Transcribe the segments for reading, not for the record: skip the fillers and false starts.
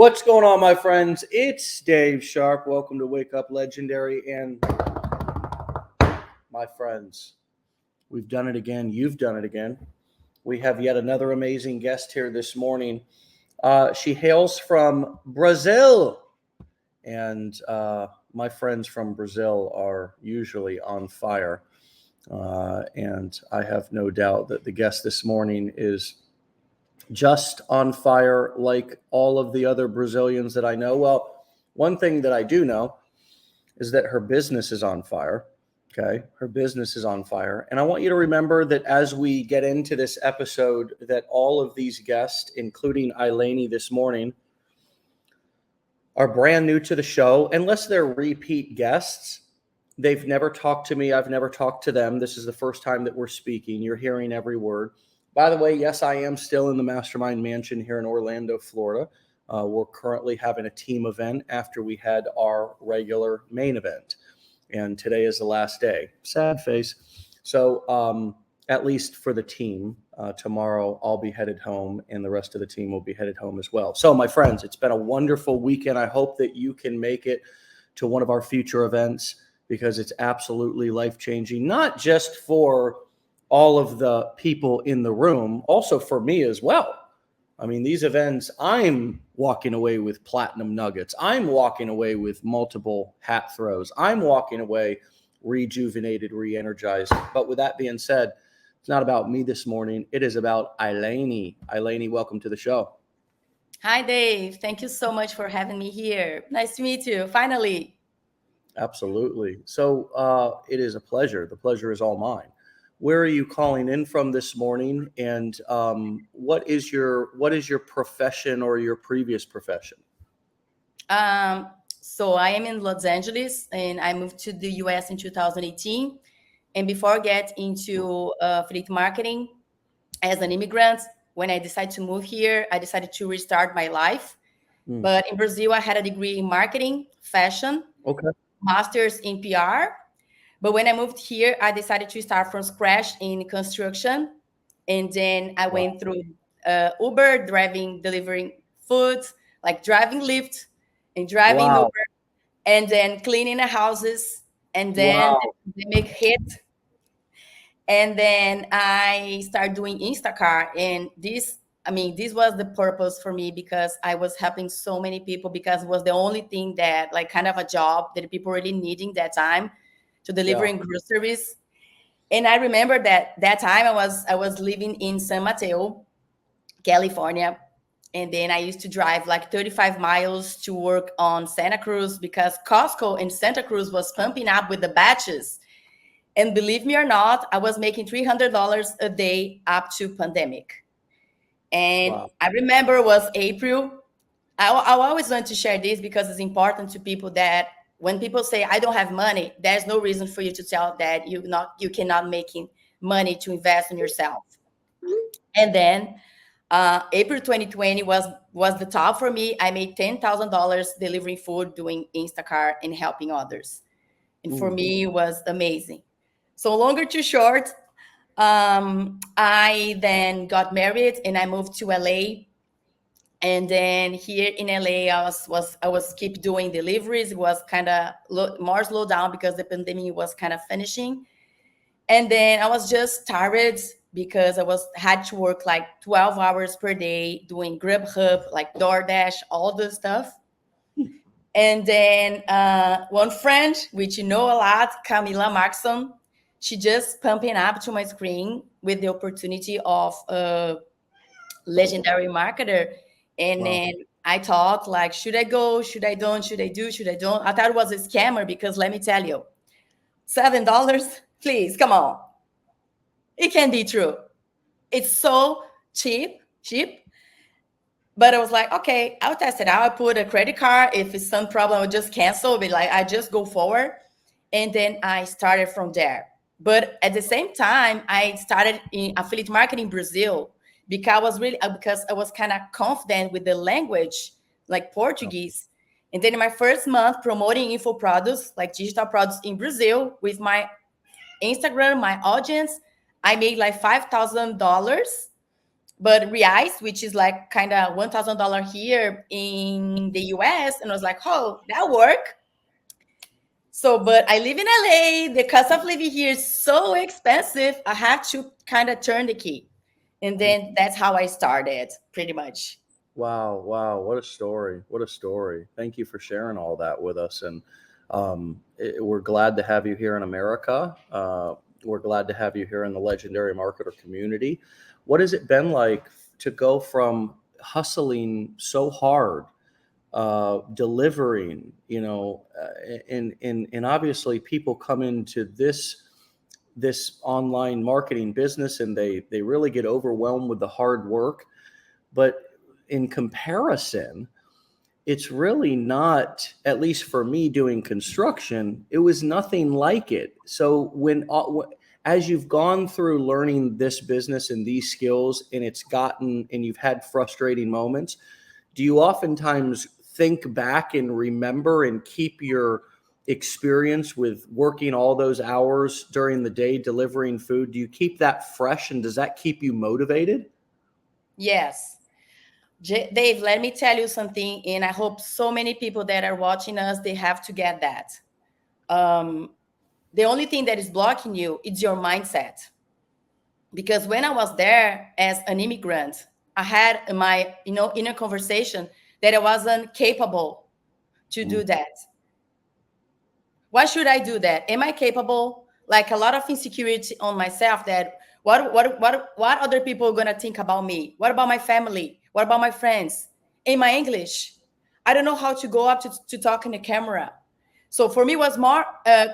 What's going on, my friends? It's Dave Sharpe. Welcome to Wake Up Legendary. And my friends, we've done it again. You've done it again. We have yet another amazing guest here this morning. She hails from Brazil. And my friends from Brazil are usually on fire. And I have no doubt that the guest this morning is just on fire like all of the other Brazilians that I know. Well, one thing that I do know is that her business is on fire. Okay. Her business is on fire. And I want you to remember that as we get into this episode, that all of these guests, including Lelaine this morning, are brand new to the show. Unless they're repeat guests, they've never talked to me. I've never talked to them. This is the first time that we're speaking. You're hearing every word. By the way, yes, I am still in the Mastermind Mansion here in Orlando, Florida. We're currently having a team event after we had our regular main event. And today is the last day. Sad face. So at least for the team, tomorrow I'll be headed home and the rest of the team will be headed home as well. So my friends, it's been a wonderful weekend. I hope that you can make it to one of our future events because it's absolutely life-changing, not just for all of the people in the room, also for me as well. I mean, these events, I'm walking away with platinum nuggets. I'm walking away with multiple hat throws. I'm walking away rejuvenated, re-energized. But with that being said, it's not about me this morning. It is about Lelaine. Lelaine, welcome to the show. Hi, Dave. Thank you so much for having me here. Nice to meet you, finally. Absolutely. So it is a pleasure. The pleasure is all mine. Where are you calling in from this morning, and what is your profession or your previous profession? So I am in Los Angeles, and I moved to the US in 2018. And before I get into affiliate marketing as an immigrant, when I decided to move here, I decided to restart my life. But in Brazil, I had a degree in marketing, fashion, master's in PR. But when I moved here, I decided to start from scratch in construction. And then I went through Uber, delivering food, like driving Lyft and driving Uber, and then cleaning the houses. And then the pandemic hit. And then I started doing Instacart. And this was the purpose for me because I was helping so many people because it was the only thing that, like, kind of a job that people really needing that time to delivering groceries. And I remember that time I was living in San Mateo, California. And then I used to drive like 35 miles to work on Santa Cruz because Costco in Santa Cruz was pumping up with the batches. And believe me or not, I was making $300 a day up to pandemic. And I remember it was April. I always want to share this because it's important to people that when people say, I don't have money, there's no reason for you to tell that you cannot making money to invest in yourself. And then April 2020 was the top for me. I made $10,000 delivering food, doing Instacart and helping others. And for me, it was amazing. So longer to short, I then got married and I moved to LA. And then here in LA, I was keep doing deliveries. It was kind of more slow down because the pandemic was kind of finishing. And then I was just tired because had to work like 12 hours per day doing Grubhub, like DoorDash, all the stuff. And then one friend, which you know a lot, Camila Markson, she just pumping up to my screen with the opportunity of a legendary marketer. And then I thought, like, should I go? Should I don't? Should I do? Should I don't? I thought it was a scammer because let me tell you, $7, please, come on. It can be true. It's so cheap. But I was like, okay, I'll test it out. I put a credit card. If it's some problem, I'll just cancel. But like, I just go forward. And then I started from there. But at the same time, I started in affiliate marketing in Brazil because I was kind of confident with the language, like Portuguese. And then in my first month promoting info products, like digital products in Brazil with my Instagram, my audience, I made like $5,000 but reais, which is like kind of $1,000 here in the US. And I was like, oh, that work. So, but I live in LA. The cost of living here is so expensive. I have to kind of turn the key. And then that's how I started, pretty much. Wow, wow, what a story. What a story. Thank you for sharing all that with us. And we're glad to have you here in America. We're glad to have you here in the legendary marketer community. What has it been like to go from hustling so hard, delivering, and obviously people come into this online marketing business and they really get overwhelmed with the hard work. But in comparison, it's really not, at least for me doing construction, it was nothing like it. So as you've gone through learning this business and these skills and you've had frustrating moments, do you oftentimes think back and remember and keep your experience with working all those hours during the day delivering food? Do you keep that fresh, and does that keep you motivated? Yes. Dave, let me tell you something, and I hope so many people that are watching us, they have to get that. The only thing that is blocking you is your mindset. Because when I was there as an immigrant, I had my inner conversation that I wasn't capable to do that. Why should I do that? Am I capable? Like a lot of insecurity on myself that what other people are gonna think about me? What about my family? What about my friends? In my English, I don't know how to go up to talk in the camera. So for me, it was more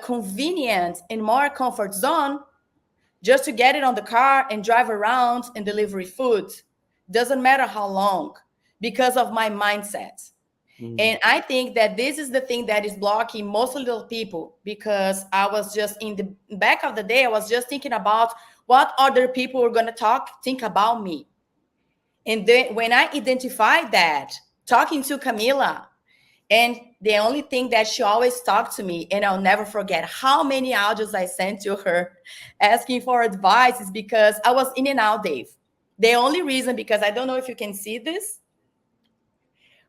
convenient and more comfort zone just to get it on the car and drive around and deliver food. Doesn't matter how long, because of my mindset. And I think that this is the thing that is blocking most little people, because I was just in the back of the day, I was just thinking about what other people were going to think about me. And then when I identified that, talking to Camila, and the only thing that she always talked to me, and I'll never forget how many audios I sent to her asking for advice, is because I was in and out, Dave. The only reason, because I don't know if you can see this.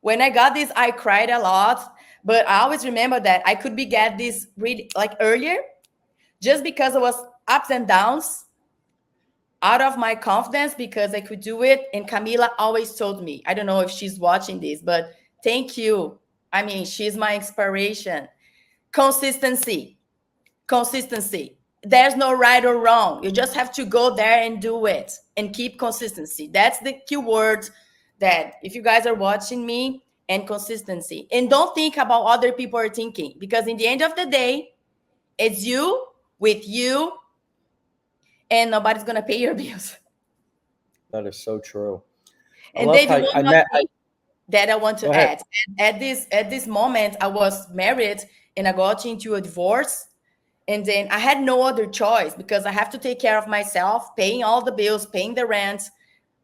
When I got this, I cried a lot, but I always remember that I could get this really like earlier, just because it was ups and downs out of my confidence, because I could do it. And Camila always told me, I don't know if she's watching this, but thank you. I mean, she's my inspiration. Consistency. There's no right or wrong. You just have to go there and do it and keep consistency. That's the key word, that if you guys are watching me, and consistency. And don't think about other people are thinking, because in the end of the day, it's you with you, and nobody's going to pay your bills. That is so true. And David, one more thing that I want to add. At this moment, I was married and I got into a divorce. And then I had no other choice, because I have to take care of myself, paying all the bills, paying the rent.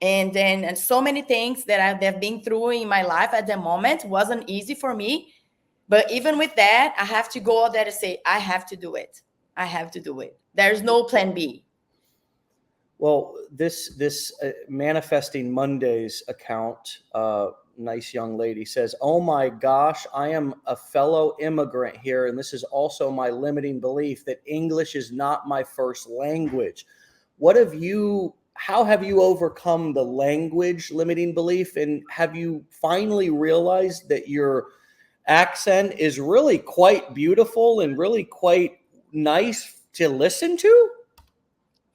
And so many things that I've been through in my life at the moment wasn't easy for me. But even with that, I have to go out there and say, I have to do it. I have to do it. There's no plan B. Well, this Manifesting Mondays account, nice young lady, says, "Oh my gosh, I am a fellow immigrant here, and this is also my limiting belief that English is not my first language." How have you overcome the language limiting belief, and have you finally realized that your accent is really quite beautiful and really quite nice to listen to?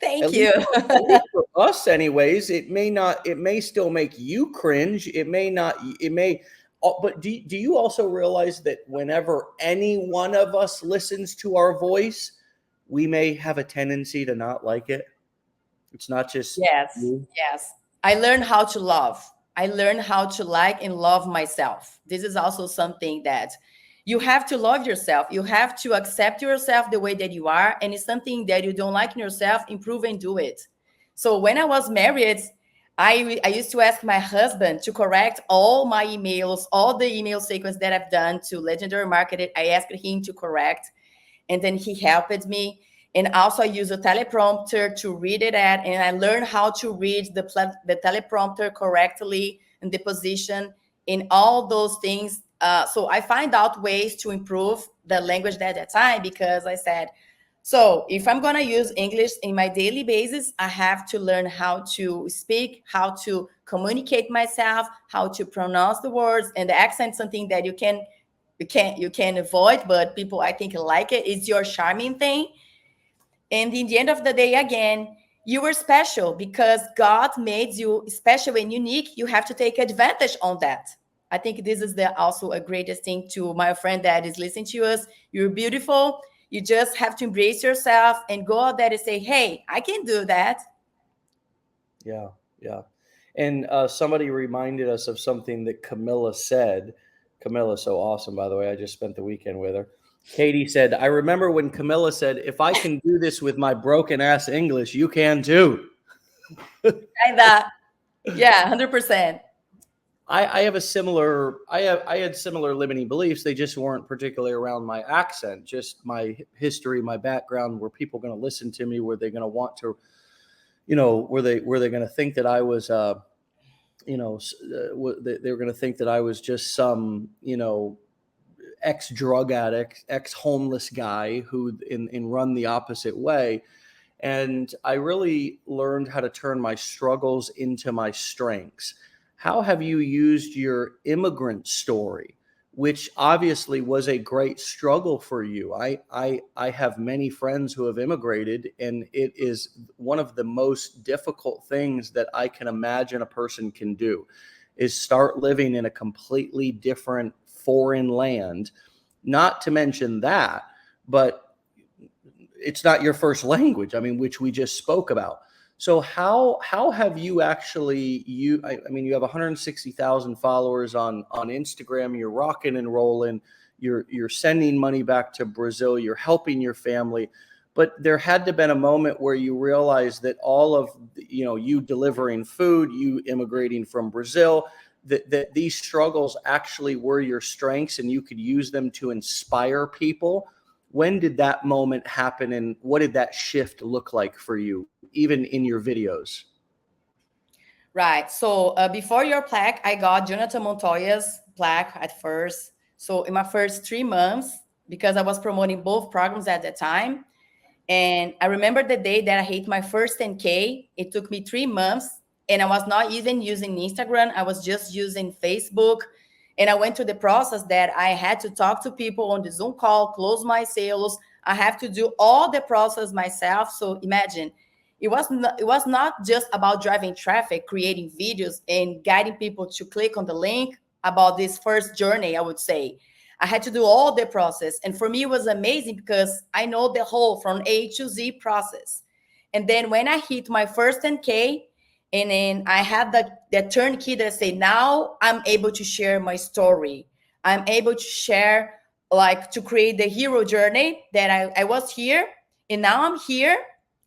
Thank you. At least for us, anyways. It may still make you cringe. But do you also realize that whenever any one of us listens to our voice, we may have a tendency to not like it? It's not just you. Yes. I learned how to love. I learned how to like and love myself. This is also something that you have to love yourself. You have to accept yourself the way that you are. And it's something that you don't like in yourself, improve and do it. So when I was married, I used to ask my husband to correct all my emails, all the email sequence that I've done to Legendary Marketing. I asked him to correct, and then he helped me. And also I use a teleprompter to read it at, and I learned how to read the teleprompter correctly and the position in all those things. So I find out ways to improve the language at that time, because I said, so if I'm going to use English in my daily basis, I have to learn how to speak, how to communicate myself, how to pronounce the words, and the accent, something that you can avoid, but people, I think, like it. It's your charming thing. And in the end of the day, again, you were special because God made you special and unique. You have to take advantage on that. I think this is also a greatest thing to my friend that is listening to us. You're beautiful. You just have to embrace yourself and go out there and say, hey, I can do that. Yeah, yeah. And somebody reminded us of something that Camilla said. Camilla's so awesome, by the way. I just spent the weekend with her. Katie said, I remember when Camilla said, if I can do this with my broken ass English, you can too. And yeah, 100%. I have a similar, I had similar limiting beliefs. They just weren't particularly around my accent, just my history, my background. Were people going to listen to me? Were they going to want to, were they going to think that I was, they were going to think that I was just some, ex-drug addict, ex-homeless guy who in run the opposite way. And I really learned how to turn my struggles into my strengths. How have you used your immigrant story, which obviously was a great struggle for you? I have many friends who have immigrated, and it is one of the most difficult things that I can imagine a person can do, is start living in a completely different foreign land. Not to mention that, but it's not your first language, which we just spoke about. So how have you actually, you have 160,000 followers on Instagram, you're rocking and rolling, you're sending money back to Brazil, you're helping your family, but there had to have been a moment where you realized that all of, you delivering food, you immigrating from Brazil, that these struggles actually were your strengths and you could use them to inspire people. When did that moment happen, and what did that shift look like for you, even in your videos? Right. So before your plaque, I got Jonathan Montoya's plaque at first. So in my first 3 months, because I was promoting both programs at the time, and I remember the day that I hit my first 10K. It took me 3 months, and I was not even using Instagram. I was just using Facebook. And I went through the process that I had to talk to people on the Zoom call, close my sales. I have to do all the process myself. So imagine, it was not just about driving traffic, creating videos, and guiding people to click on the link about this first journey, I would say. I had to do all the process. And for me, it was amazing because I know the whole from A to Z process. And then when I hit my first 10K, and then I had that turnkey that I say, now I'm able to share my story. I'm able to share, like, to create the hero journey that I was here, and now I'm here,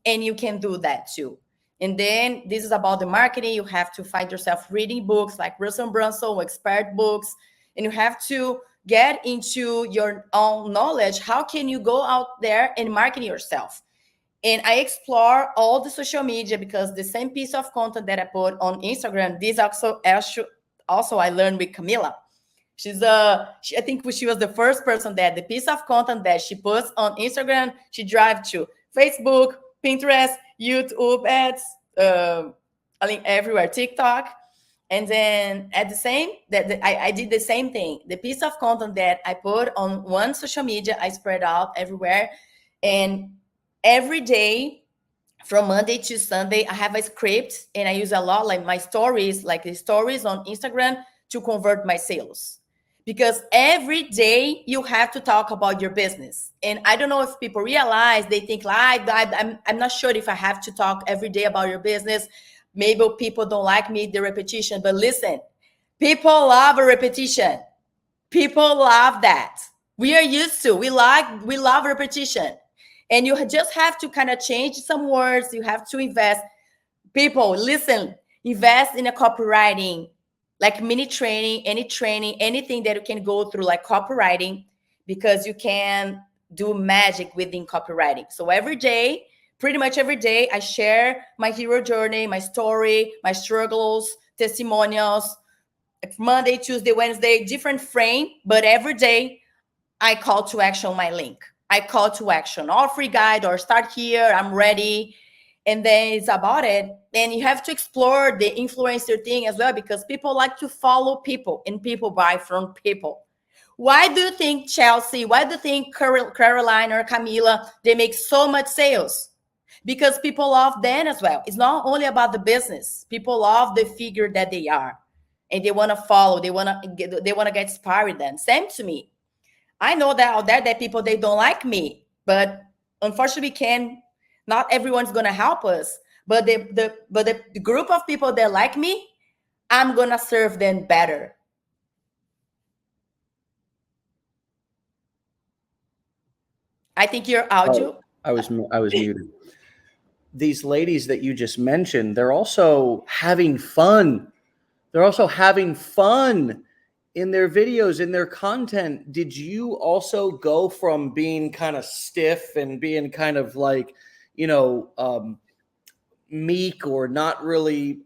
and you can do that too. And then this is about the marketing. You have to find yourself reading books like Russell Brunson, expert books, and you have to get into your own knowledge. How can you go out there and market yourself? And I explore all the social media, because the same piece of content that I put on Instagram, this also I learned with Camilla. I think she was the first person that the piece of content that she puts on Instagram, she drives to Facebook, Pinterest, YouTube ads, I think everywhere, TikTok. And then at the same, I did the same thing. The piece of content that I put on one social media, I spread out everywhere. And every day from Monday to Sunday, I have a script, and I use a lot, like my stories, like the stories on Instagram, to convert my sales. Because every day you have to talk about your business. And I don't know if people realize, they think like, I'm not sure if I have to talk every day about your business. Maybe people don't like me, the repetition, but listen, people love a repetition. People love that. We are used to, we love repetition. And you just have to kind of change some words. You have to invest. People, listen, invest in a copywriting, like mini training, anything that you can go through, like copywriting, because you can do magic within copywriting. So every day, pretty much every day, I share my hero journey, my story, my struggles, testimonials, Monday, Tuesday, Wednesday, different frame, but every day I call to action my link. I call to action, all free guide or start here, I'm ready. And then it's about it. And you have to explore the influencer thing as well, because people like to follow people and people buy from people. Why do you think Chelsea, why do you think Caroline or Camila, they make so much sales? Because people love them as well. It's not only about the business. People love the figure that they are. And they want to follow, they want to get inspired then. Same to me. I know that out there that people, they don't like me, but unfortunately not everyone's going to help us. But the group of people that like me, I'm going to serve them better. I think your audio. I was muted. These ladies that you just mentioned, they're also having fun. They're also having fun in their videos, in their content. Did you also go from being kind of stiff and being kind of like, meek or not really,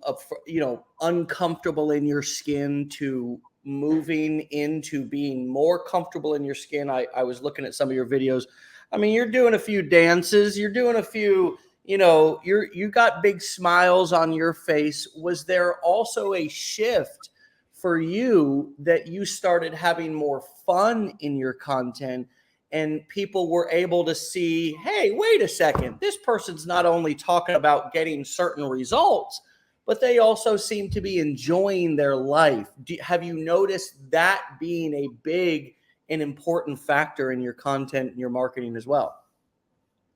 uncomfortable in your skin to moving into being more comfortable in your skin? I was looking at some of your videos. I mean, you're doing a few dances, you're doing a few, you got big smiles on your face. Was there also a shift for you that you started having more fun in your content and people were able to see, hey, wait a second, this person's not only talking about getting certain results, but they also seem to be enjoying their life? Have you noticed that being a big and important factor in your content and your marketing as well?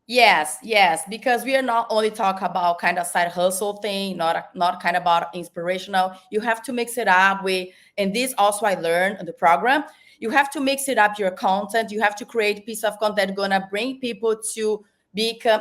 Yes, because we are not only talk about kind of side hustle thing, not kind of about inspirational. You have to mix it up with, and this also I learned in the program. You have to mix it up your content. You have to create a piece of content gonna bring people to become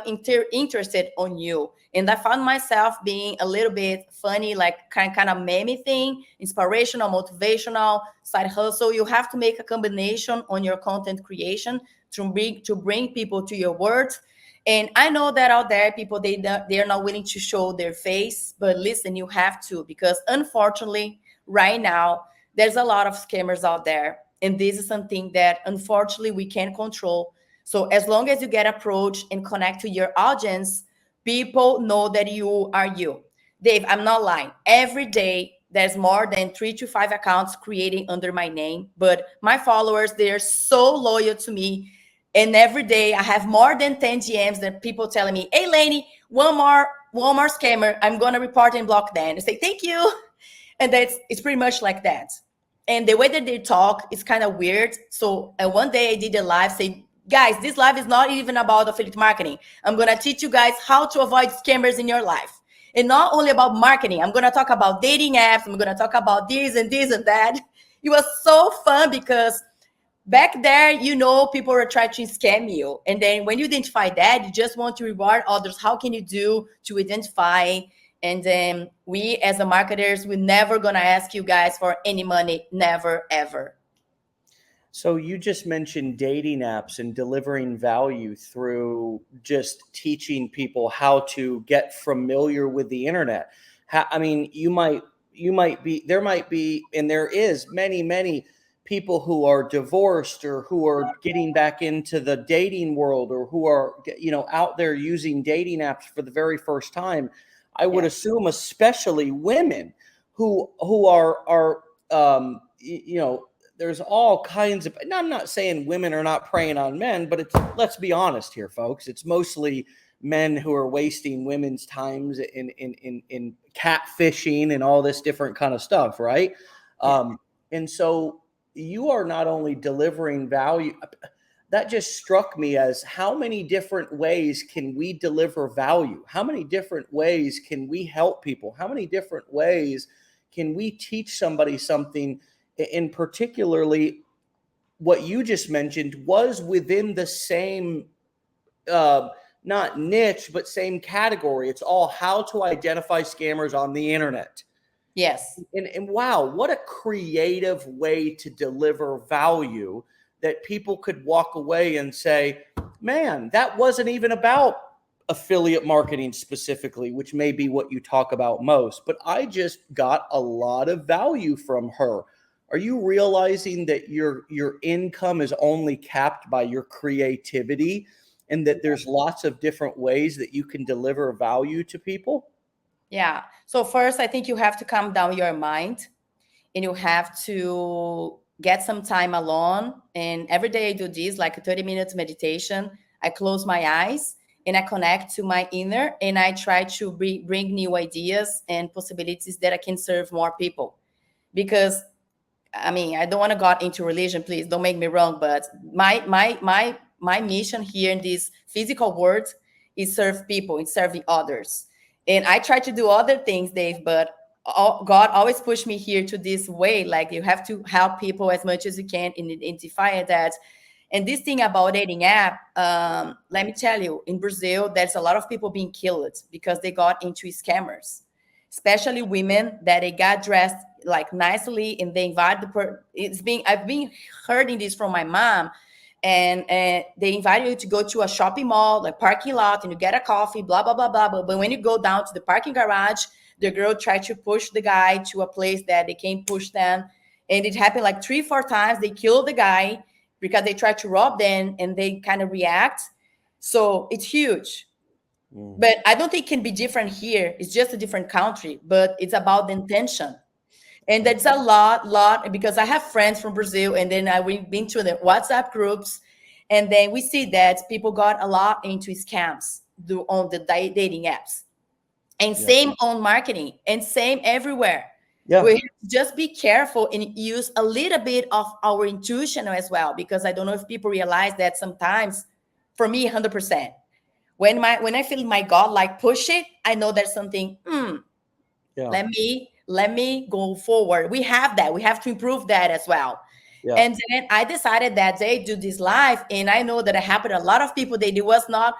interested on you. And I found myself being a little bit funny, like kind of meme thing, inspirational, motivational, side hustle. You have to make a combination on your content creation to bring people to your words. And I know that out there, people, they are not willing to show their face, but listen, you have to, because unfortunately, right now, there's a lot of scammers out there. And this is something that unfortunately we can't control. So as long as you get approached and connect to your audience, people know that you are you. Dave, I'm not lying. Every day, there's more than 3 to 5 accounts creating under my name, but my followers, they're so loyal to me. And every day I have more than 10 GMs that people telling me, hey, Lainey, one more scammer. I'm going to report and block them. I say, thank you. And it's pretty much like that. And the way that they talk is kind of weird. So one day I did a live saying, guys, this live is not even about affiliate marketing. I'm going to teach you guys how to avoid scammers in your life. And not only about marketing, I'm going to talk about dating apps. I'm going to talk about this and that. It was so fun because back there, people are trying to scam you. And then when you identify that, you just want to reward others. How can you do to identify? And then we as the marketers, we're never going to ask you guys for any money. Never, ever. So you just mentioned dating apps and delivering value through just teaching people how to get familiar with the internet. I mean, there might be, and there is many people who are divorced or who are getting back into the dating world or who are, out there using dating apps for the very first time. I would assume, especially women who are there's all kinds of, and I'm not saying women are not preying on men, but let's be honest here, folks. It's mostly men who are wasting women's times in catfishing and all this different kind of stuff, right? And so you are not only delivering value. That just struck me as, how many different ways can we deliver value? How many different ways can we help people? How many different ways can we teach somebody something? And particularly what you just mentioned was within the same, not niche, but same category. It's all how to identify scammers on the internet. Yes. And wow, what a creative way to deliver value that people could walk away and say, man, that wasn't even about affiliate marketing specifically, which may be what you talk about most, but I just got a lot of value from her. Are you realizing that your income is only capped by your creativity and that there's lots of different ways that you can deliver value to people? Yeah. So first, I think you have to calm down your mind, and you have to get some time alone. And every day I do this, like a 30 minutes meditation. I close my eyes and I connect to my inner, and I try to bring new ideas and possibilities that I can serve more people. Because I mean, I don't want to go into religion, please don't make me wrong, but my mission here in this physical world is serve people and serving others. And I try to do other things, Dave, but God always pushed me here to this way. Like, you have to help people as much as you can and identify that. And this thing about dating app, let me tell you, in Brazil, there's a lot of people being killed because they got into scammers, especially women that they got dressed like nicely and they invite I've been hearing this from my mom, and they invite you to go to a shopping mall, like parking lot, and you get a coffee, blah blah blah blah blah. But when you go down to the parking garage, the girl tried to push the guy to a place that they can't push them, and it happened like 3-4 times. They killed the guy because they tried to rob them, and they kind of react. So it's huge. But I don't think it can be different here. It's just a different country, but it's about the intention. And that's a lot, because I have friends from Brazil, and then we've been to the WhatsApp groups, and then we see that people got a lot into scams on the dating apps, and same on marketing, and same everywhere. Yeah. We have to just be careful and use a little bit of our intuition as well, because I don't know if people realize that sometimes, for me, 100%. When I feel my God like push it, I know there's something. Let me go forward. We have that. We have to improve that as well. Yeah. And then I decided that day do this live, and I know that it happened. A lot of people they was not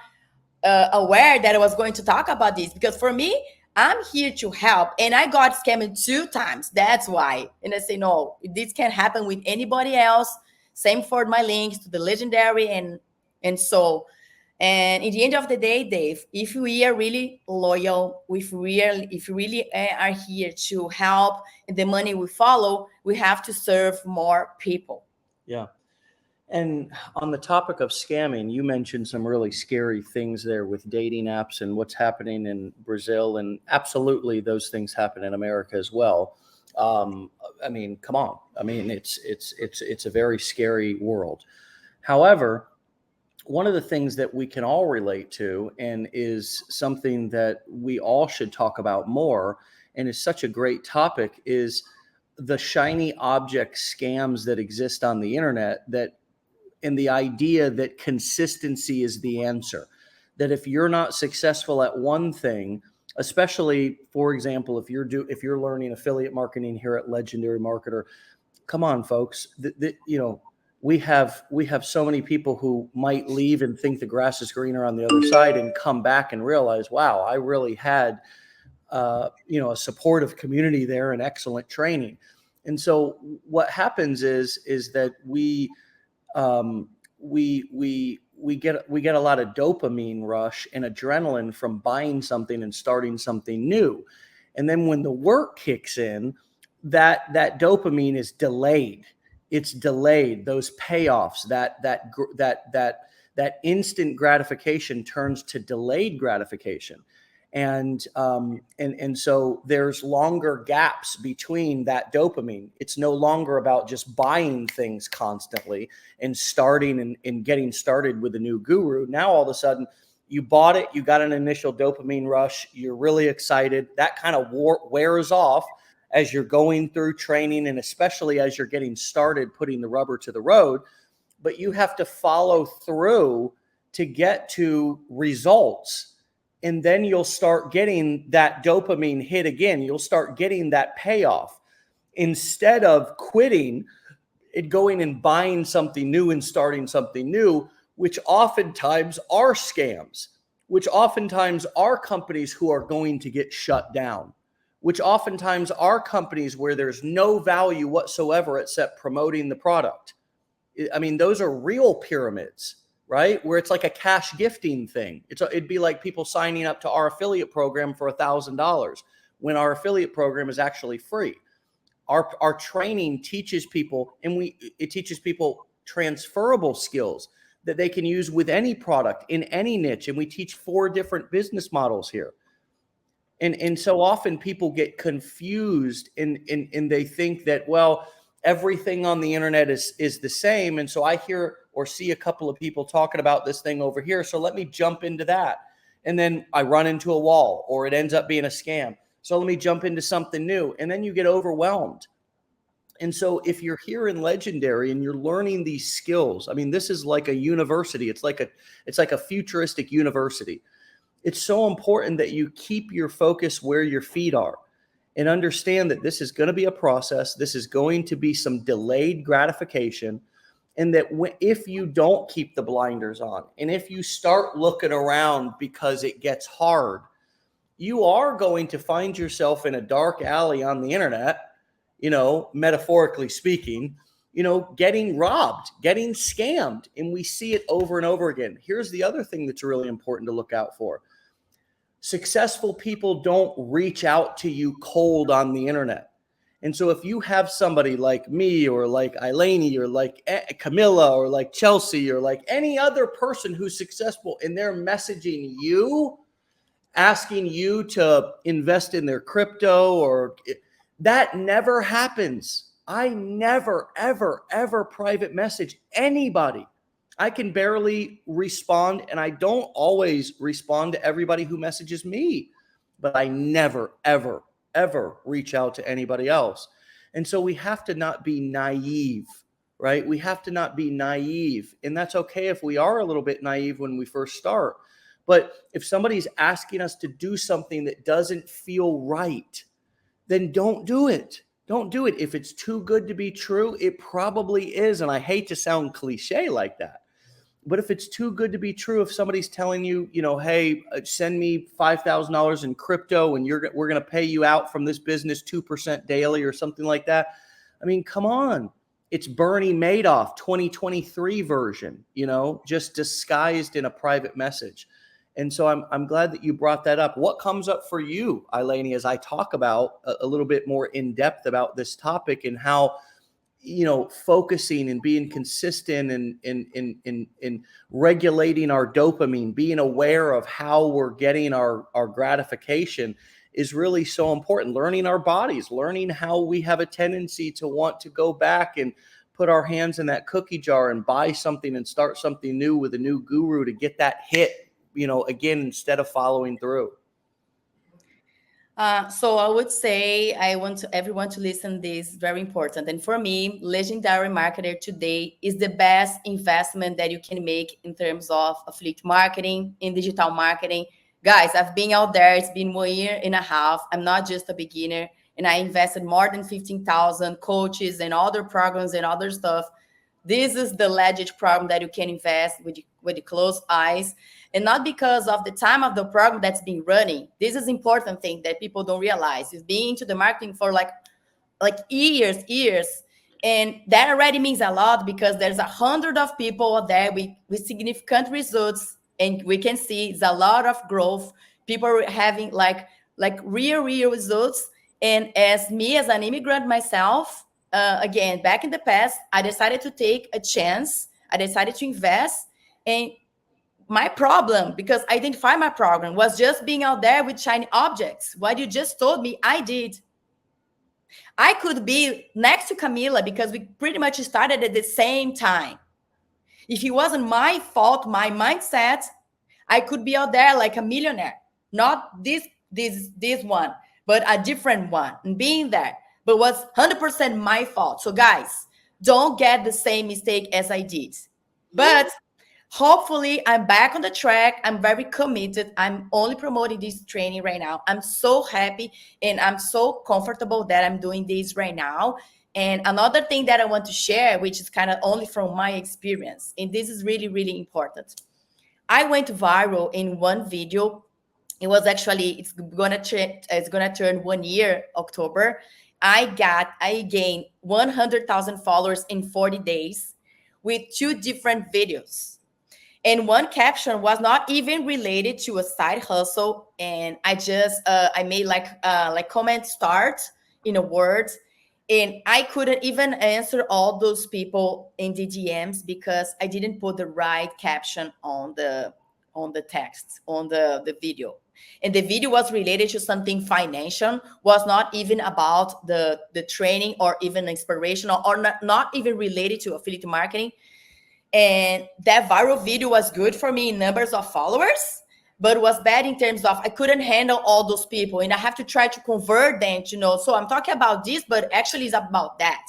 aware that I was going to talk about this, because for me, I'm here to help, and I got scammed 2 times. That's why. And I say no, this can happen with anybody else. Same for my links to the legendary and so. And in the end of the day, Dave, if we are really loyal, if we really are here to help, and the money we follow, we have to serve more people. Yeah. And on the topic of scamming, you mentioned some really scary things there with dating apps and what's happening in Brazil. And absolutely, those things happen in America as well. I mean, come on. I mean, it's a very scary world. However, one of the things that we can all relate to, and is something that we all should talk about more, and is such a great topic, is the shiny object scams that exist on the internet, and the idea that consistency is the answer. That if you're not successful at one thing, especially, for example, if you're learning affiliate marketing here at Legendary Marketer, come on, folks, we have so many people who might leave and think the grass is greener on the other side, and come back and realize, wow, I really had a supportive community there and excellent training. And so what happens is that we get a lot of dopamine rush and adrenaline from buying something and starting something new. And then when the work kicks in, that dopamine is delayed. It's delayed. Those payoffs, that instant gratification turns to delayed gratification. And so there's longer gaps between that dopamine. It's no longer about just buying things constantly and starting and getting started with a new guru. Now, all of a sudden, you bought it, you got an initial dopamine rush, you're really excited. That kind of wears off as you're going through training, and especially as you're getting started putting the rubber to the road. But you have to follow through to get to results. And then you'll start getting that dopamine hit again. You'll start getting that payoff. Instead of quitting and going and buying something new and starting something new, which oftentimes are scams, which oftentimes are companies who are going to get shut down, which oftentimes are companies where there's no value whatsoever except promoting the product. I mean, those are real pyramids, right? Where it's like a cash gifting thing. It'd be like people signing up to our affiliate program for $1,000 when our affiliate program is actually free. Our training teaches people, and it teaches people transferable skills that they can use with any product in any niche. And we teach 4 different business models here. And so often people get confused and they think that, well, everything on the internet is the same. And so I hear or see a couple of people talking about this thing over here, so let me jump into that. And then I run into a wall, or it ends up being a scam. So let me jump into something new. And then you get overwhelmed. And so if you're here in Legendary and you're learning these skills, I mean, this is like a university. It's like a futuristic university. It's so important that you keep your focus where your feet are and understand that this is going to be a process. This is going to be some delayed gratification. And that if you don't keep the blinders on, and if you start looking around because it gets hard, you are going to find yourself in a dark alley on the internet, metaphorically speaking, getting robbed, getting scammed. And we see it over and over again. Here's the other thing that's really important to look out for. Successful people don't reach out to you cold on the internet. And so if you have somebody like me, or like Lelaine, or like Camilla, or like Chelsea, or like any other person who's successful, and they're messaging you, asking you to invest in their crypto, or that never happens. I never, ever, ever private message anybody. I can barely respond, and I don't always respond to everybody who messages me, but I never, ever, ever reach out to anybody else. And so we have to not be naive, right? We have to not be naive. And that's okay if we are a little bit naive when we first start. But if somebody's asking us to do something that doesn't feel right, then don't do it. Don't do it. If it's too good to be true, it probably is. And I hate to sound cliche like that. But if it's too good to be true, if somebody's telling you, hey, send me $5,000 in crypto and we're going to pay you out from this business 2% daily or something like that. I mean, come on. It's Bernie Madoff 2023 version, just disguised in a private message. And so I'm glad that you brought that up. What comes up for you, Lelaine, as I talk about a little bit more in depth about this topic, and how focusing and being consistent and in regulating our dopamine, being aware of how we're getting our gratification is really so important. Learning our bodies, learning how we have a tendency to want to go back and put our hands in that cookie jar and buy something and start something new with a new guru to get that hit, again, instead of following through. So I would say I want everyone to listen. This very important. And for me, Legendary Marketer today is the best investment that you can make in terms of affiliate marketing, in digital marketing. Guys, I've been out there. It's been 1.5 years. I'm not just a beginner. And I invested more than 15,000 coaches and other programs and other stuff. This is the legit program that you can invest with the closed eyes. And not because of the time of the program that's been running. This is important thing that people don't realize. You've been into the marketing for like years. And that already means a lot, because there's 100 of people out there with significant results. And we can see it's a lot of growth. People are having like real results. And as an immigrant myself, again, back in the past, I decided to take a chance. I decided to invest. And my problem, because I identified my problem, was just being out there with shiny objects. What you just told me, I did. I could be next to Camila because we pretty much started at the same time. If it wasn't my fault, my mindset, I could be out there like a millionaire. Not this one, but a different one, and being there. But was 100% my fault. So guys, don't get the same mistake as I did. But hopefully I'm back on the track. I'm very committed. I'm only promoting this training right now. I'm so happy and I'm so comfortable that I'm doing this right now. And another thing that I want to share, which is kind of only from my experience, and this is really, really important. I went viral in one video. It was actually, it's gonna turn 1 year, October. I gained 100,000 followers in 40 days. with 2 different videos. And one caption was not even related to a side hustle. And I just, I made like comment start in a word. And I couldn't even answer all those people in the DMs because I didn't put the right caption on the text, on the video. And the video was related to something financial, was not even about the training or even inspirational, or not even related to affiliate marketing. And that viral video was good for me in numbers of followers, but was bad in terms of I couldn't handle all those people and I have to try to convert them to know. So I'm talking about this, but actually it's about that.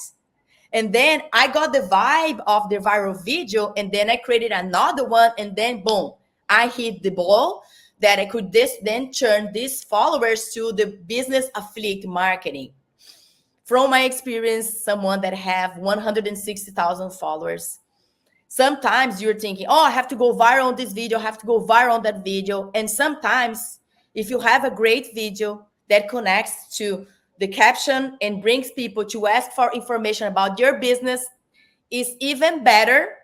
And then I got the vibe of the viral video, and then I created another one, and then boom, I hit the ball that I could then turn these followers to the business affiliate marketing. From my experience, someone that have 160,000 followers, sometimes you're thinking, oh, I have to go viral on this video, I have to go viral on that video. And sometimes if you have a great video that connects to the caption and brings people to ask for information about your business, is even better.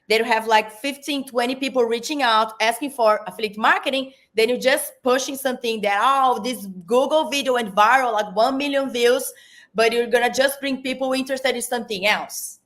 They have like 15, 20 people reaching out asking for affiliate marketing. Then you're just pushing something that, oh, this Google video went viral, like 1 million views, but you're going to just bring people interested in something else.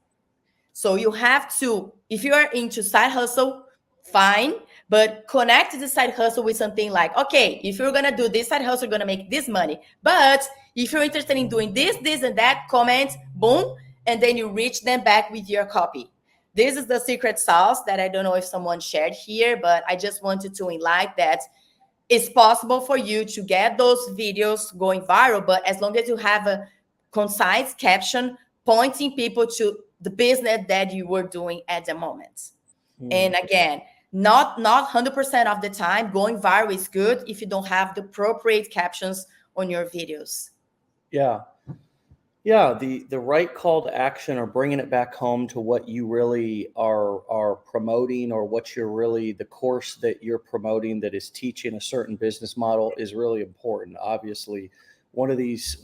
So you have to, if you are into side hustle, fine, but connect the side hustle with something like, okay, if you're going to do this side hustle, you're going to make this money. But if you're interested in doing this, this, and that, comment, boom, and then you reach them back with your copy. This is the secret sauce that I don't know if someone shared here, but I just wanted to enlighten that it's possible for you to get those videos going viral, but as long as you have a concise caption pointing people to the business that you were doing at the moment. And again, not 100% of the time going viral is good if you don't have the appropriate captions on your videos. Yeah, the right call to action, or bringing it back home to what you really are promoting, or what you're really, the course that you're promoting that is teaching a certain business model, is really important. Obviously, one of these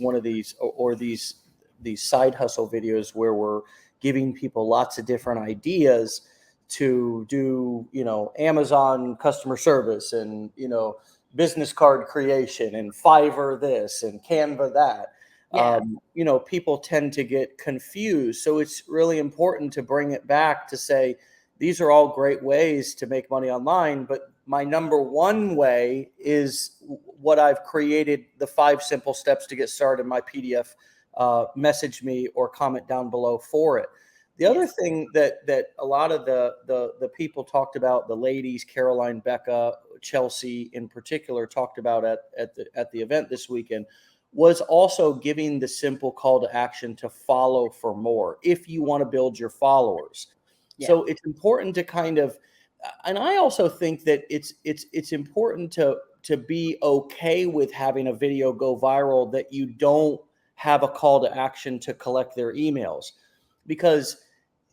side hustle videos where we're giving people lots of different ideas to do, Amazon customer service, and, business card creation, and Fiverr this and Canva that. Yeah. People tend to get confused. So it's really important to bring it back to say, these are all great ways to make money online, but my number one way is what I've created, the 5 simple steps to get started in my PDF. Message me or comment down below for it. The other thing that a lot of the people talked about, the ladies, Caroline, Becca, Chelsea in particular, talked about at the event this weekend, was also giving the simple call to action to follow for more if you want to build your followers. Yeah. So it's important to kind of, and I also think that it's important to be okay with having a video go viral that you don't have a call to action to collect their emails. Because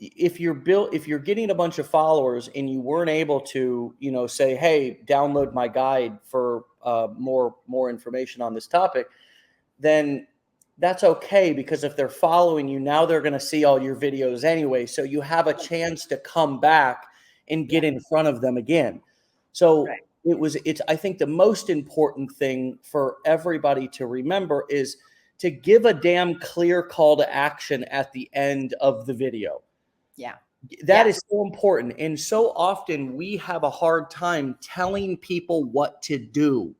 if you're getting a bunch of followers and you weren't able to, say, hey, download my guide for more information on this topic, then that's okay, because if they're following you, now they're going to see all your videos anyway. So you have a chance to come back and get in front of them again. So I think the most important thing for everybody to remember is to give a damn clear call to action at the end of the video. Yeah. That is so important. And so often we have a hard time telling people what to do.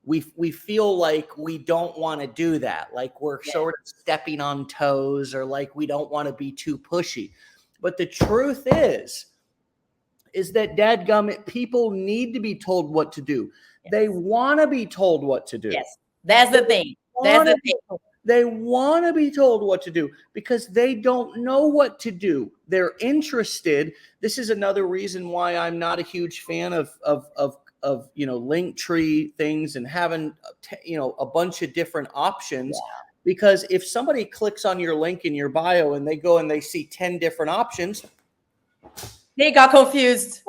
We feel like we don't want to do that, like we're sort of stepping on toes, or like we don't want to be too pushy. But the truth is that dadgummit, people need to be told what to do. Yes. They want to be told what to do. Yes, that's the thing. They want to be told what to do because they don't know what to do. They're interested. This is another reason why I'm not a huge fan of link tree things and having a bunch of different options. Because if somebody clicks on your link in your bio and they go and they see 10 different options, they got confused.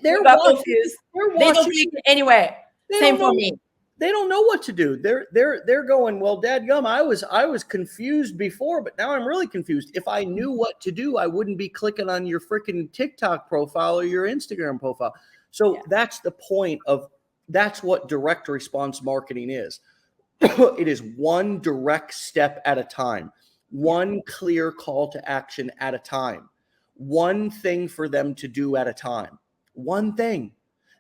They're got confused. They don't click anywhere. Same for me. They don't know what to do. They're going, well, dadgum, I was confused before, but now I'm really confused. If I knew what to do, I wouldn't be clicking on your freaking TikTok profile or your Instagram profile. So that's the point of, that's what direct response marketing is. It is one direct step at a time, one clear call to action at a time, one thing for them to do at a time, one thing.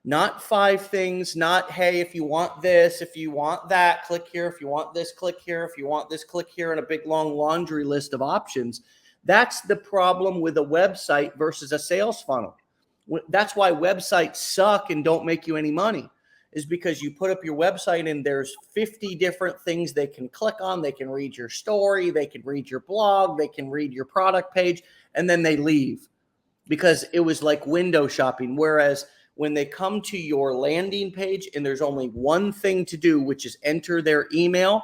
Not 5 things, not, hey, if you want this, if you want that, click here. If you want this, click here. If you want this, click here, and a big long laundry list of options. That's the problem with a website versus a sales funnel. That's why websites suck and don't make you any money, is because you put up your website and there's 50 different things they can click on. They can read your story. They can read your blog. They can read your product page, and then they leave because it was like window shopping. Whereas when they come to your landing page and there's only one thing to do, which is enter their email,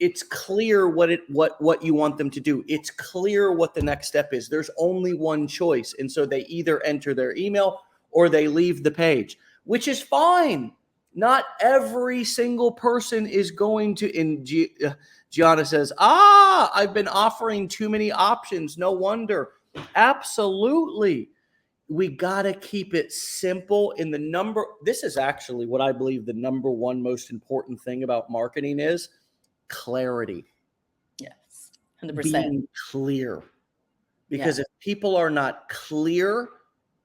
it's clear what you want them to do. It's clear what the next step is. There's only one choice. And so they either enter their email or they leave the page, which is fine. Not every single person is going to, and Gianna says, I've been offering too many options. No wonder. Absolutely. We got to keep it simple. In this is actually what I believe the number one most important thing about marketing is clarity. Yes, 100%. Being clear. Because if people are not clear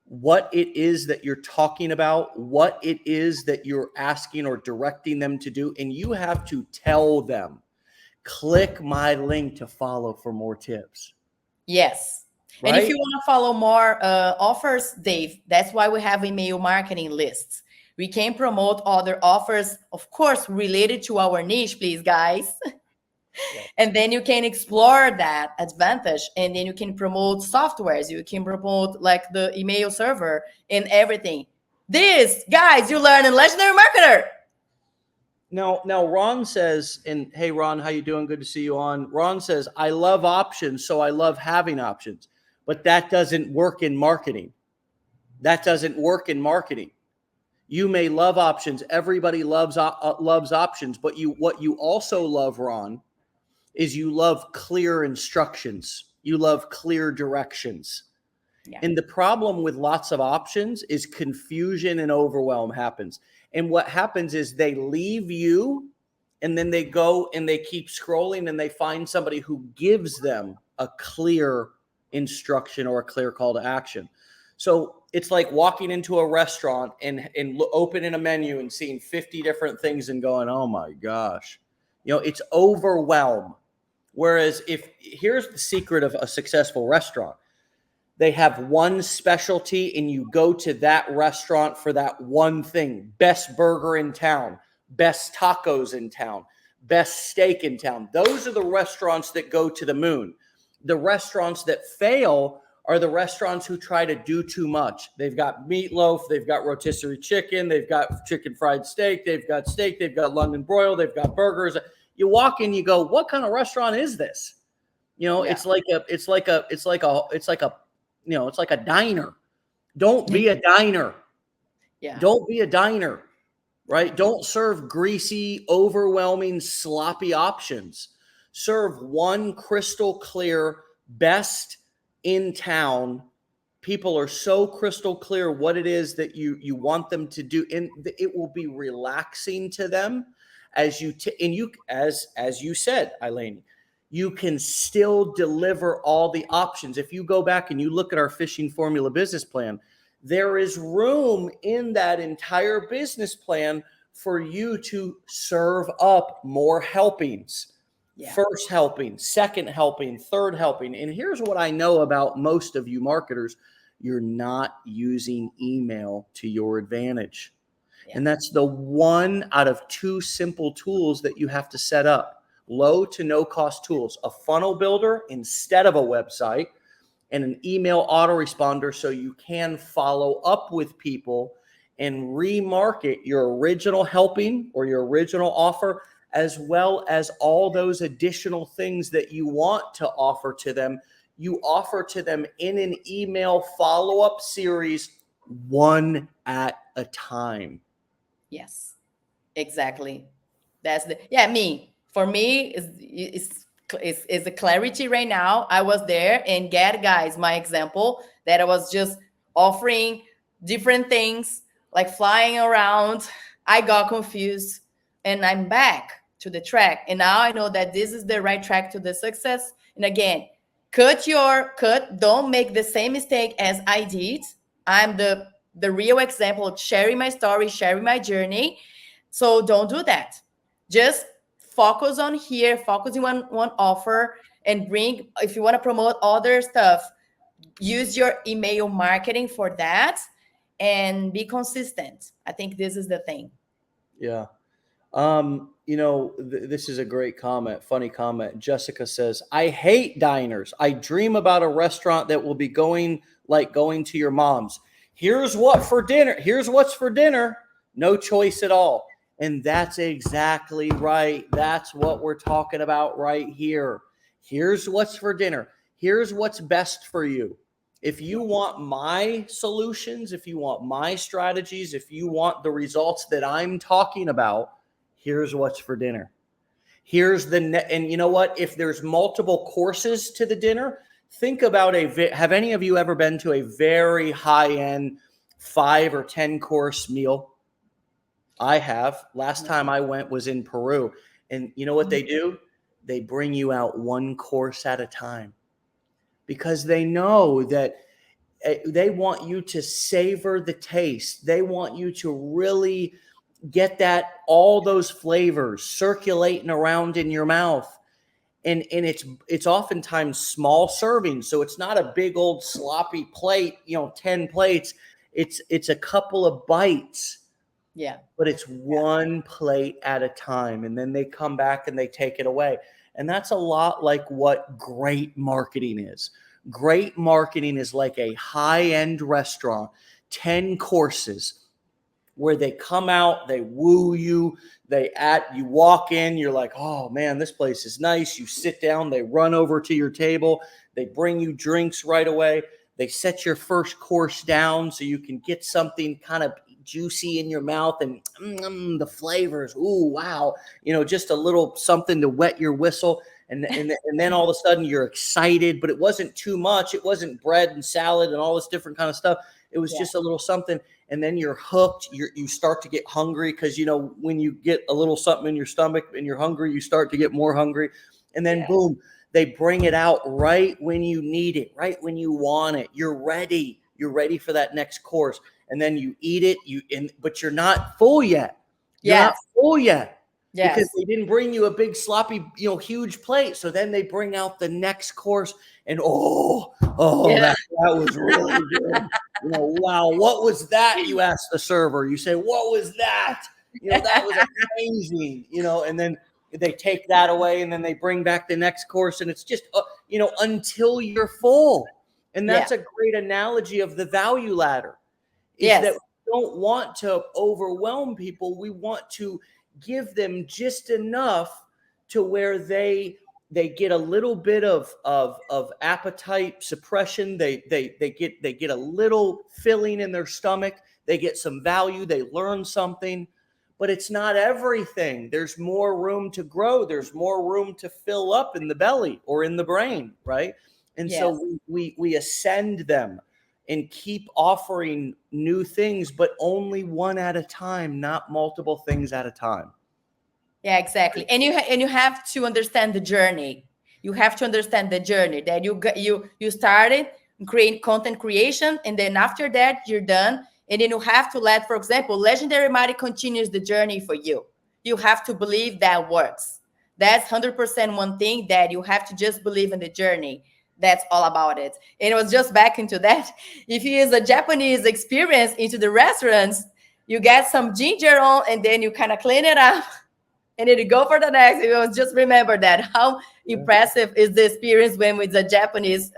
what it is that you're talking about, what it is that you're asking or directing them to do, and you have to tell them, click my link to follow for more tips. Yes. Right? And if you want to follow more offers, Dave, that's why we have email marketing lists. We can promote other offers, of course, related to our niche, please, guys. And then you can explore that advantage, and then you can promote softwares. You can promote like the email server and everything. This, guys, you learn in Legendary Marketer. Now Ron says, and hey, Ron, how you doing? Good to see you on. Ron says, I love options, so I love having options. But that doesn't work in marketing. That doesn't work in marketing. You may love options. Everybody loves options. But what you also love, Ron, is you love clear instructions. You love clear directions. Yeah. And the problem with lots of options is confusion and overwhelm happens. And what happens is they leave you, and then they go and they keep scrolling and they find somebody who gives them a clear instruction or a clear call to action. So it's like walking into a restaurant and opening a menu and seeing 50 different things and going, oh my gosh, it's overwhelm. Whereas here's the secret of a successful restaurant. They have one specialty and you go to that restaurant for that one thing. Best burger in town, best tacos in town, best steak in town. Those are the restaurants that go to the moon. The restaurants that fail are the restaurants who try to do too much. They've got meatloaf, they've got rotisserie chicken, they've got chicken fried steak, they've got London broil, they've got burgers. You walk in, you go, what kind of restaurant is this? It's like a diner. Don't be a diner. Yeah. Don't be a diner, right? Don't serve greasy, overwhelming, sloppy options. Serve one crystal clear, best in town. People are so crystal clear what it is that you want them to do, and it will be relaxing to them as you said, Elaine. You can still deliver all the options. If you go back and you look at our fishing formula business plan, there is room in that entire business plan for you to serve up more helpings. Yeah. First helping, second helping, third helping. And here's what I know about most of you marketers. You're not using email to your advantage. Yeah. And that's the one out of 2 simple tools that you have to set up. Low to no cost tools, a funnel builder instead of a website, and an email autoresponder so you can follow up with people and remarket your original helping or your original offer, as well as all those additional things that you want to offer to them. You offer to them in an email follow-up series, one at a time. Yes, exactly. That's the for me is the clarity right now. I was there and get guys my example that I was just offering different things like flying around. I got confused and I'm back to the track. And now I know that this is the right track to the success. And again, don't make the same mistake as I did. I'm the real example of sharing my story, sharing my journey. So don't do that. Just focus on here, focus on one offer, and bring, if you want to promote other stuff, use your email marketing for that and be consistent. I think this is the thing. Yeah. This is a great comment, funny comment. Jessica says, I hate diners. I dream about a restaurant that will be going to your mom's. Here's what's for dinner. No choice at all. And that's exactly right. That's what we're talking about right here. Here's what's for dinner. Here's what's best for you. If you want my solutions, if you want my strategies, if you want the results that I'm talking about, here's what's for dinner. Here's and you know what? If there's multiple courses to the dinner, think about have any of you ever been to a very high-end 5 or 10 course meal? I have. Last time I went was in Peru. And you know what they do? They bring you out one course at a time, because they know that they want you to savor the taste. They want you to really get all those flavors circulating around in your mouth. And it's oftentimes small servings. So it's not a big old sloppy plate, 10 plates. It's a couple of bites. Yeah. But it's one plate at a time. And then they come back and they take it away. And that's a lot like what great marketing is. Great marketing is like a high-end restaurant, 10 courses, where they come out, they woo you, you walk in, you're like, oh man, this place is nice. You sit down, they run over to your table, they bring you drinks right away. They set your first course down so you can get something kind of juicy in your mouth and the flavors. Ooh, wow. Just a little something to wet your whistle. And then all of a sudden you're excited, but it wasn't too much. It wasn't bread and salad and all this different kind of stuff. It was just a little something. And then you're hooked. You start to get hungry because, when you get a little something in your stomach and you're hungry, you start to get more hungry. And then boom, they bring it out right when you need it, right when you want it. You're ready. You're ready for that next course. And then you eat it, but you're not full yet. You're not full yet. Yes. Because they didn't bring you a big sloppy, huge plate. So then they bring out the next course and that was really good. Wow, what was that? You ask the server. You say, what was that? That was amazing. And then they take that away and then they bring back the next course, and it's just until you're full. And that's a great analogy of the value ladder. That we don't want to overwhelm people. We want to give them just enough to where they get a little bit of appetite suppression. They get a little filling in their stomach. They get some value. They learn something, but it's not everything. There's more room to grow. There's more room to fill up in the belly or in the brain, right? And so we ascend them and keep offering new things, but only one at a time, not multiple things at a time. Yeah, exactly. And you have to understand the journey. You have to understand the journey that you started creating content creation, and then after that you're done. And then you have to let, for example, Legendary Mighty continues the journey for you. You have to believe that works. That's 100% one thing, that you have to just believe in the journey. That's all about it. And it was just back into that. If you use a Japanese experience into the restaurants, you get some ginger on and then you kind of clean it up and then you go for the next. It was just remember that how impressive is the experience when with the Japanese,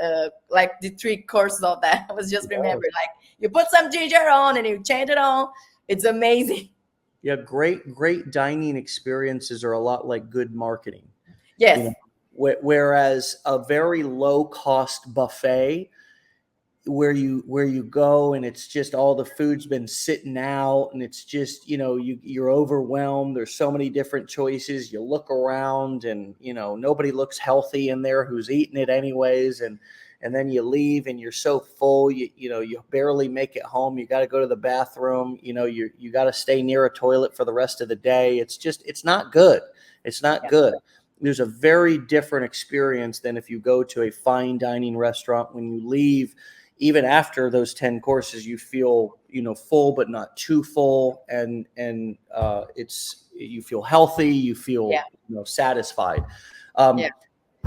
like the 3 courses of that. I was just remember, like you put some ginger on and you change it on. It's amazing. Yeah, great dining experiences are a lot like good marketing. Yes. Whereas a very low cost buffet where you go and it's just all the food's been sitting out and it's just, you're overwhelmed. There's so many different choices. You look around and, nobody looks healthy in there who's eating it anyways. And then you leave and you're so full, you barely make it home. You got to go to the bathroom. You got to stay near a toilet for the rest of the day. It's not good. It's not good. There's a very different experience than if you go to a fine dining restaurant. When you leave, even after those 10 courses, you feel, full, but not too full. And you feel healthy, you feel, satisfied.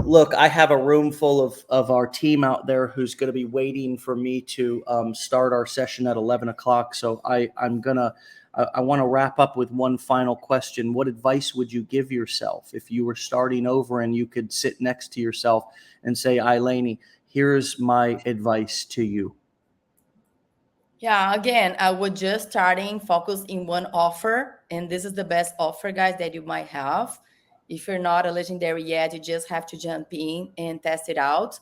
Look, I have a room full of our team out there who's going to be waiting for me to start our session at 11 o'clock. So I want to wrap up with one final question. What advice would you give yourself if you were starting over and you could sit next to yourself and say, Lelaine, here's my advice to you? Yeah, again, I would just starting focus in one offer. And this is the best offer, guys, that you might have. If you're not a legendary yet, you just have to jump in and test it out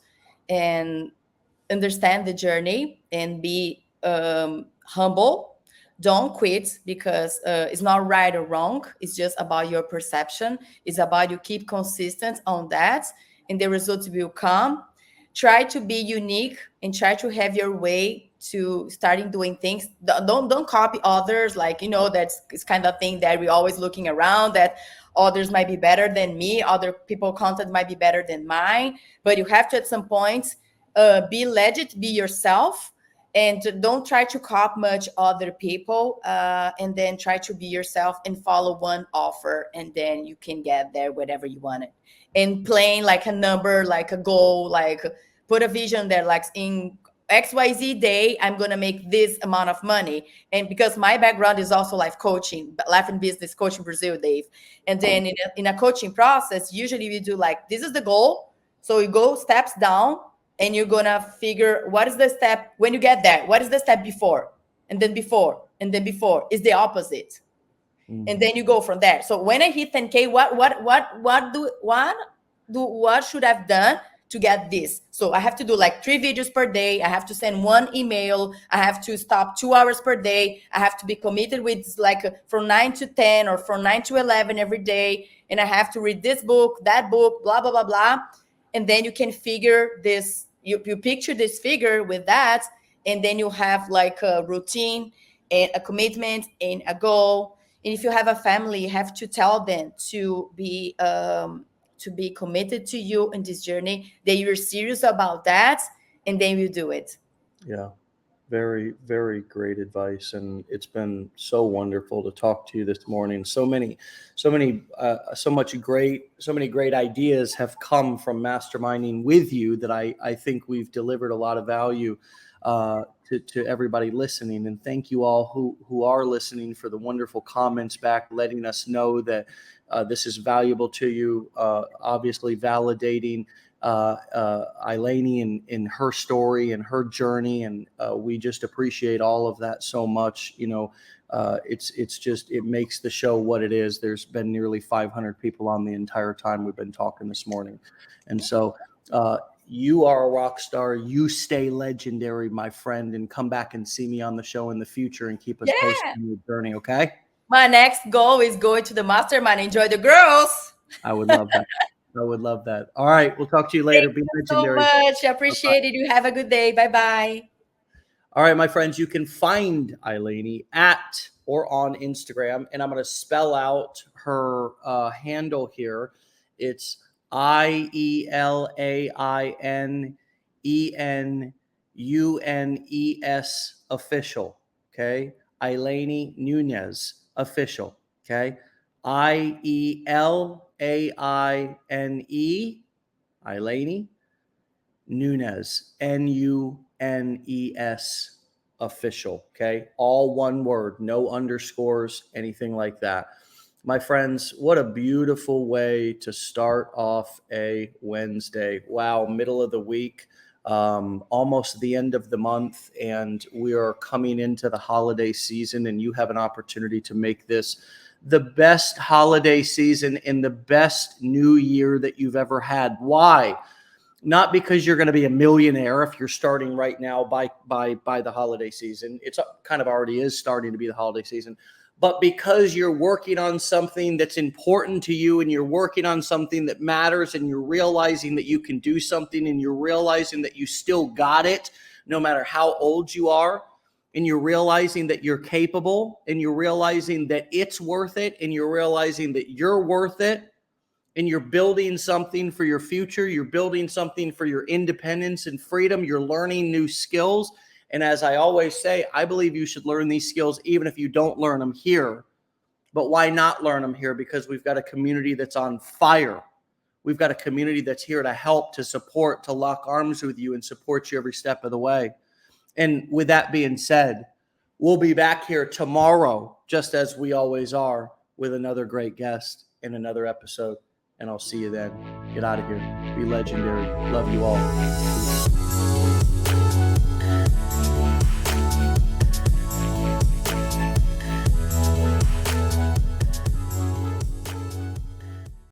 and understand the journey and be humble. Don't quit because it's not right or wrong. It's just about your perception. It's about you keep consistent on that and the results will come. Try to be unique and try to have your way to starting doing things. Don't copy others. Like, that's it's kind of thing that we're always looking around that others might be better than me. Other people content might be better than mine. But you have to at some point be legit, be yourself, and don't try to copy much other people, and then try to be yourself and follow one offer, and then you can get there whatever you want it. And playing like a number, like a goal, like put a vision there, like in XYZ day, I'm going to make this amount of money. And because my background is also life coaching, life and business coaching Brazil, Dave. And then in a coaching process, usually we do like, this is the goal. So you go steps down and you're going to figure what is the step when you get there? What is the step before? And then before, and then before is the opposite. And then you go from there. So when I hit 10K, what should I've done to get this? So I have to do like 3 videos per day. I have to send 1 email. I have to stop 2 hours per day. I have to be committed with like from 9 to 10 or from 9 to 11 every day. And I have to read this book, that book, blah, blah, blah, blah. And then you can figure this, you picture this figure with that. And then you have like a routine and a commitment and a goal. And if you have a family, you have to tell them to be committed to you in this journey, that you're serious about that, and then you do it. Yeah, very, very great advice. And it's been so wonderful to talk to you this morning. So many great ideas have come from masterminding with you that I think we've delivered a lot of value to everybody listening. And thank you all who are listening for the wonderful comments back, letting us know that this is valuable to you, obviously validating Lelaine in her story and her journey. And we just appreciate all of that so much. It makes the show what it is. There's been nearly 500 people on the entire time we've been talking this morning. And so you are a rock star. You stay legendary, my friend, and come back and see me on the show in the future and keep us posted on your journey. Okay. My next goal is going to the mastermind. Enjoy the girls. I would love that. I would love that. All right. We'll talk to you later. Thank you so much. I appreciate it. You have a good day. Bye-bye. All right, my friends, you can find Lelaine at or on Instagram, and I'm going to spell out her handle here. It's IELAINENUNES official. Okay. Lelaine Nunes official. Okay. IELAINE Lelaine Nunes NUNES official. Okay. All one word, no underscores, anything like that. My friends, what a beautiful way to start off a Wednesday. Wow. Middle of the week, almost the end of the month, and we are coming into the holiday season, and you have an opportunity to make this the best holiday season and the best new year that you've ever had. Why? not because you're going to be a millionaire if you're starting right now by the holiday season. It's kind of already is starting to be the holiday season, but because you're working on something that's important to you, and you're working on something that matters, and you're realizing that you can do something, and you're realizing that you still got it no matter how old you are, and you're realizing that you're capable, and you're realizing that it's worth it, and you're realizing that you're worth it, and you're building something for your future, you're building something for your independence and freedom, you're learning new skills. And as I always say, I believe you should learn these skills even if you don't learn them here. But why not learn them here? Because we've got a community that's on fire. We've got a community that's here to help, to support, to lock arms with you and support you every step of the way. And with that being said, we'll be back here tomorrow, just as we always are, with another great guest in another episode. And I'll see you then. Get out of here. Be legendary. Love you all.